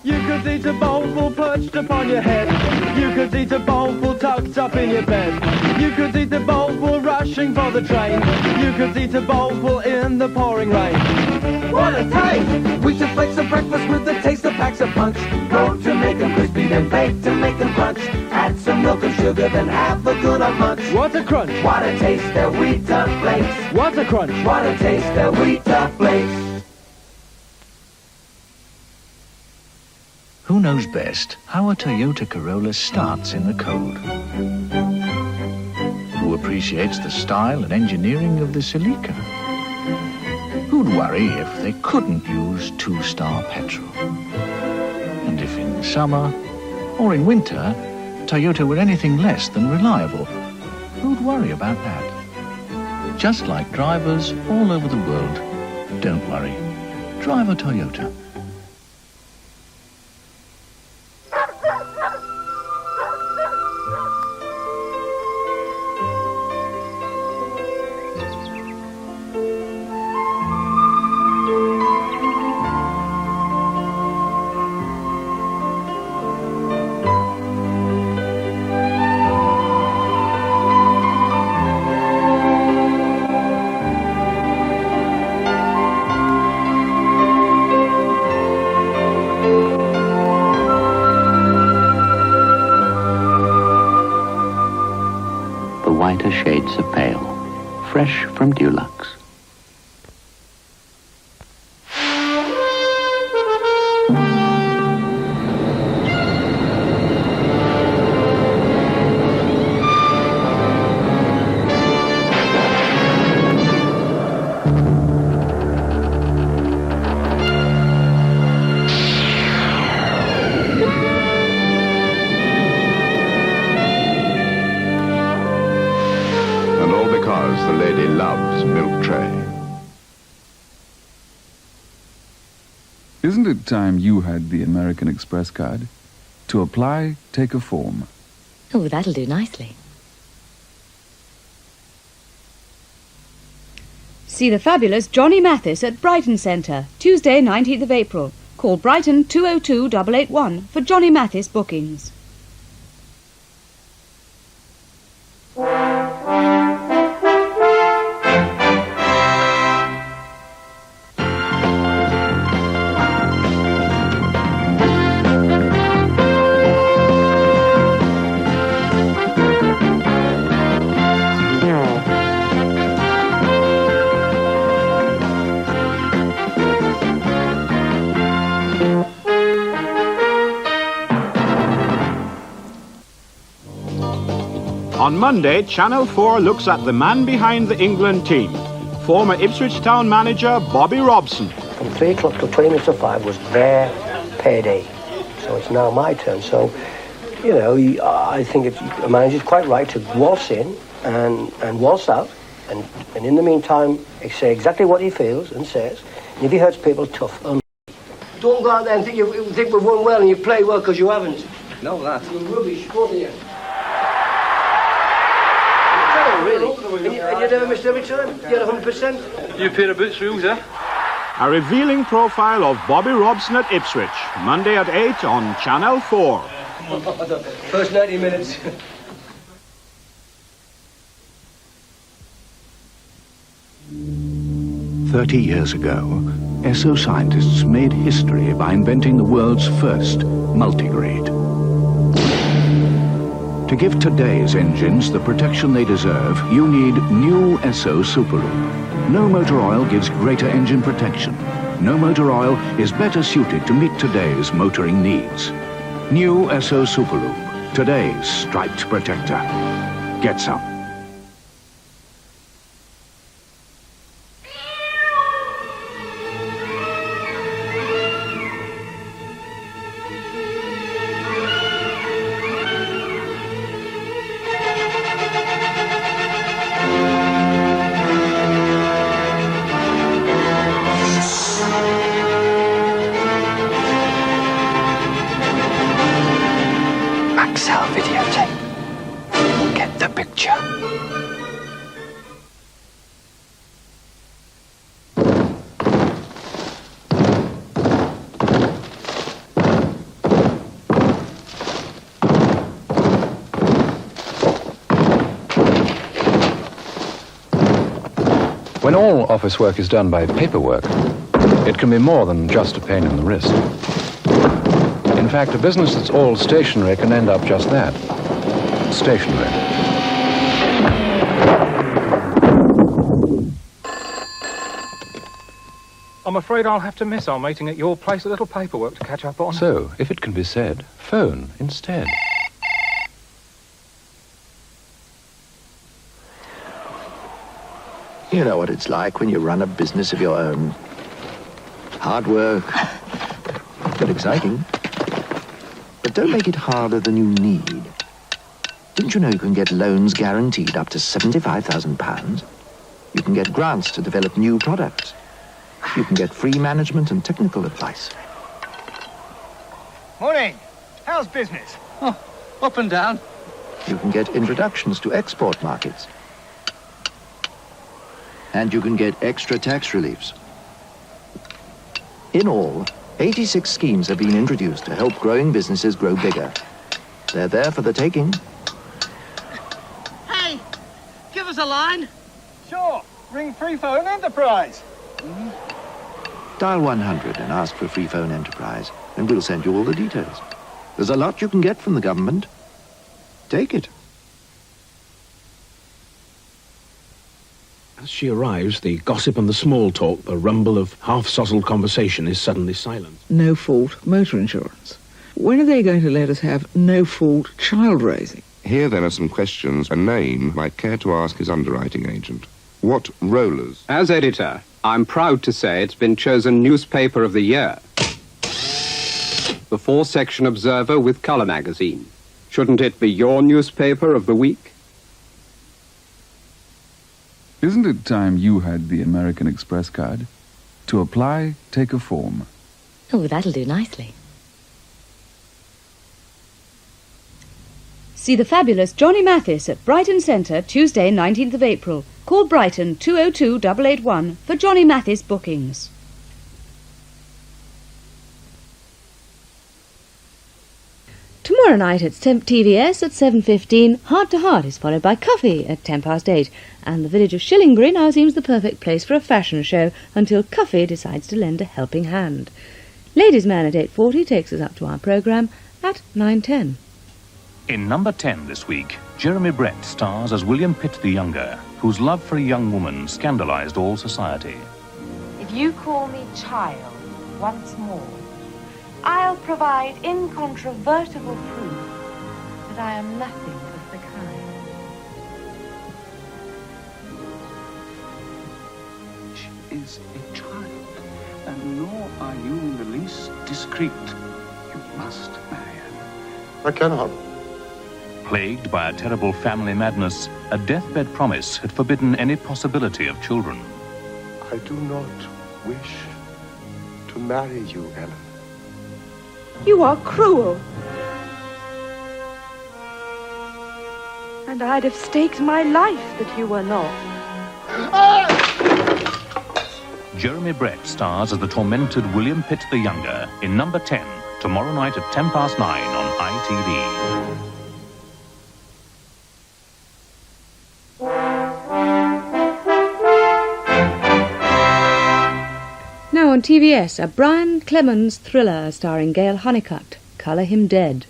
You could eat a bowlful perched upon your head. You could eat a bowlful tucked up in your bed. You could eat a bowlful rushing for the train. You could eat a bowlful in the pouring rain. What a taste! We should flake some breakfast with the taste of packs of punch. Roll to make them crispy, then bake to make them crunch. Add some milk and sugar, then have a good old munch. What a crunch! What a taste, the wheat flakes. What a crunch! What a taste, the wheat flakes. Who knows best how a Toyota Corolla starts in the cold? Who appreciates the style and engineering of the Celica? Who'd worry if they couldn't use two-star petrol? And if in summer or in winter, Toyota were anything less than reliable, who'd worry about that? Just like drivers all over the world, don't worry. Drive a Toyota. Whiter shades of pale, fresh from Dulux. Because the lady loves milk tray. Isn't it time you had the American Express card? To apply, take a form. Oh, that'll do nicely. See the fabulous Johnny Mathis at Brighton Centre, Tuesday, 19th of April. Call Brighton 202 881 for Johnny Mathis bookings. On Monday, Channel 4 looks at the man behind the England team, former Ipswich Town manager Bobby Robson. From 3 o'clock till 20 minutes to 5 was their payday. So it's now my turn. So, you know, I think a manager's quite right to waltz in and waltz out, and in the meantime, say exactly what he feels and says. And if he hurts people, tough. Don't go out there and think we've won well and you play well because you haven't. No, that. You're rubbish, both of you. Really? And you never missed every time? You had 100%? You paid a bit through, eh? A revealing profile of Bobby Robson at Ipswich, Monday at 8 on Channel 4. First 90 minutes. Years ago, Esso scientists made history by inventing the world's first multigrade. To give today's engines the protection they deserve, you need new Esso Superlube. No motor oil gives greater engine protection. No motor oil is better suited to meet today's motoring needs. New Esso Superlube, today's striped protector. Get some. Videotape. Get the picture. When all office work is done by paperwork, it can be more than just a pain in the wrist. In fact, a business that's all stationary can end up just that. Stationary. I'm afraid I'll have to miss our meeting at your place. A little paperwork to catch up on. So, if it can be said, phone instead. You know what it's like when you run a business of your own. Hard work, but exciting. But don't make it harder than you need. Didn't you know you can get loans guaranteed up to £75,000? You can get grants to develop new products. You can get free management and technical advice. Morning. How's business? Oh, up and down. You can get introductions to export markets. And you can get extra tax reliefs. In all, 86 schemes have been introduced to help growing businesses grow bigger. They're there for the taking. Hey, give us a line. Sure. Ring Free Phone Enterprise. Dial 100 and ask for Free Phone Enterprise, and we'll send you all the details. There's a lot you can get from the government. Take it. As she arrives, the gossip and the small talk, the rumble of half-sozzled conversation is suddenly silent. No-fault motor insurance. When are they going to let us have no-fault child raising? Here then are some questions a name might care to ask his underwriting agent. What rollers? As editor, I'm proud to say it's been chosen Newspaper of the Year. The 4-section Observer with Colour magazine. Shouldn't it be your newspaper of the week? Isn't it time you had the American Express card? To apply, take a form. Oh, that'll do nicely. See the fabulous Johnny Mathis at Brighton Centre, Tuesday, 19th of April. Call Brighton 202-881 for Johnny Mathis bookings. Tomorrow night at TVS at 7:15, Heart to Heart is followed by Coffee at 8:10, and the village of Shillingbury now seems the perfect place for a fashion show until Coffee decides to lend a helping hand. Ladies' Man at 8:40 takes us up to our programme at 9:10. In number 10 this week, Jeremy Brett stars as William Pitt the Younger, whose love for a young woman scandalised all society. If you call me child once more, I'll provide incontrovertible proof that I am nothing of the kind. She is a child, and nor are you in the least discreet. You must marry her. I cannot. Plagued by a terrible family madness, a deathbed promise had forbidden any possibility of children. I do not wish to marry you, Ellen. You are cruel. And I'd have staked my life that you were not. Jeremy Brett stars as the tormented William Pitt the Younger in number 10, tomorrow night at 9:10 on ITV. Now on TVS, a Brian Clemens thriller starring Gail Honeycutt, Colour Him Dead.